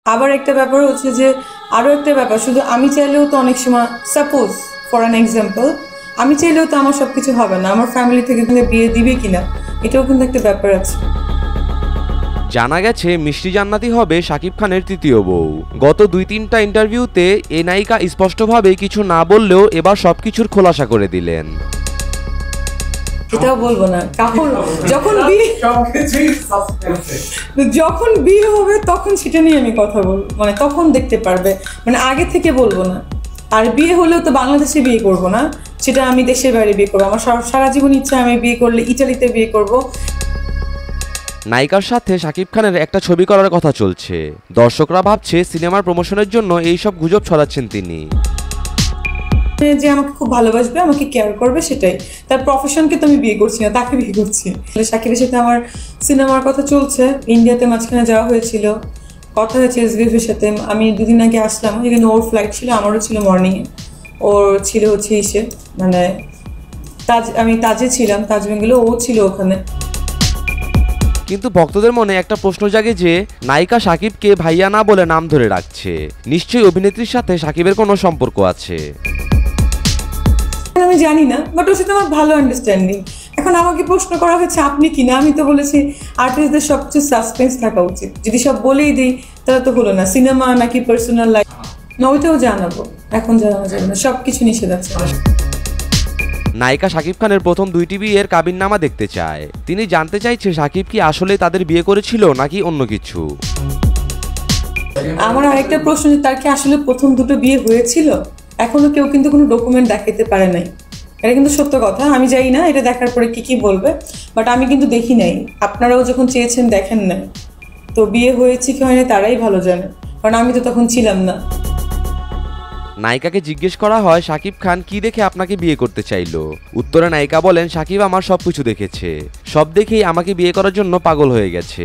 আবার একটা ব্যাপার হচ্ছে যে আরও একটা ব্যাপার, শুধু আমি চাইলেও তো অনেক সময়, সাপোজ ফর অ্যান এক্সাম্পল, আমি চাইলেও তো আমার সব কিছু হবে না, আমার ফ্যামিলি থেকে কিন্তু বিয়ে দিবে কিনা এটাও কিন্তু একটা ব্যাপার আছে। জানা গেছে মিষ্টি জান্নাতি হবে শাকিব খানের তৃতীয় বউ। গত 2-3টা ইন্টারভিউতে এই নায়িকা স্পষ্টভাবে কিছু না বললেও এবার সবকিছুর খোলাসা করে দিলেন। এটাও বলবো না, যখন বিয়ে হবে তখন সেটা নিয়ে আমি কথা বলবো, মানে তখন দেখতে পারবে, মানে আগে থেকে বলবো না। আর বিয়ে হলেও তো বাংলাদেশে বিয়ে করব না, সেটা আমি দেশের বাইরে বিয়ে করবো। আমার সারা জীবন ইচ্ছা আমি বিয়ে করলে ইটালিতে বিয়ে করব। নায়িকার সাথে শাকিব খানের একটা ছবি করার কথা চলছে। দর্শকরা ভাবছে সিনেমার প্রমোশনের জন্য এইসব গুজব ছড়াচ্ছেন তিনি। যে আমাকে খুব ভালোবাসবে, আমাকে কেয়ার করবে, সেটাই। তার প্রফেশনকে তো আমি বিয়ে করছি না, তাকে বিয়ে করছি। শাকিবের সাথে আমার সিনেমার কথা চলছে, ইন্ডিয়াতে মাঝখানে যাওয়া হয়েছিল, কথা হয়েছে এসবিএফ এর সাথে। আমি 2 দিন আগে আসলাম, এখানে ওর ফ্লাইট ছিল, আমারও ছিল মর্নিংয়ে, ওর ছিল হচ্ছে মানে আমি তাজে ছিলাম, তাজ বেঙ্গলে, ও ছিল ওখানে। কিন্তু ভক্তদের মনে একটা প্রশ্ন জাগে যে নায়িকা শাকিবকে ভাইয়া না বলে নাম ধরে ডাকছে, নিশ্চয়ই অভিনেত্রীর সাথে শাকিবের কোনো সম্পর্ক আছে। আমি জানি না, বাট ওর সাথে আমার ভালো আন্ডারস্ট্যান্ডিং। এখন আমাকে প্রশ্ন করা হচ্ছে আপনি কিনা, আমি তো বলেছি আর্টিস্টদের সবচেয়ে সাসপেন্স থাকা উচিত, যদি সব বলেই দিই তাহলে তো হলো না। সিনেমা নাকি পার্সোনাল লাইফ না, ওইটাও জানাবো, এখন জানানো যাবে না, সবকিছু নিষেধ আছে। নায়িকা শাকিব খানের প্রথম 2টি বিয়ের কাবিননামা দেখতে চায়। তিনি জানতে চাইছে শাকিব কি আসলে তাদের বিয়ে করেছিল নাকি অন্য কিছু। আমার আরেকটা প্রশ্ন, তার কি আসলে প্রথম 2টো বিয়ে হয়েছিল? এখনো কেউ কিন্তু কোনো ডকুমেন্ট দেখাতে পারে নাই, এটা কিন্তু সত্য কথা। আমি জানি না এটা দেখার পরে কি বলবে, বাট আমি কিন্তু দেখি নাই। আপনারাও যখন চেয়েছেন দেখেন নাই, তো বিয়ে হয়েছে কি হয়নি তারাই ভালো জানে, কারণ আমি তো তখন ছিলাম না। নায়িকাকে জিজ্ঞেস করা হয় শাকিব খান কি দেখে আপনাকে বিয়ে করতে চাইলো। উত্তরে নায়িকা বলেন, শাকিব আমার সবকিছু দেখেছে, সব দেখেই আমাকে বিয়ে করার জন্য পাগল হয়ে গেছে।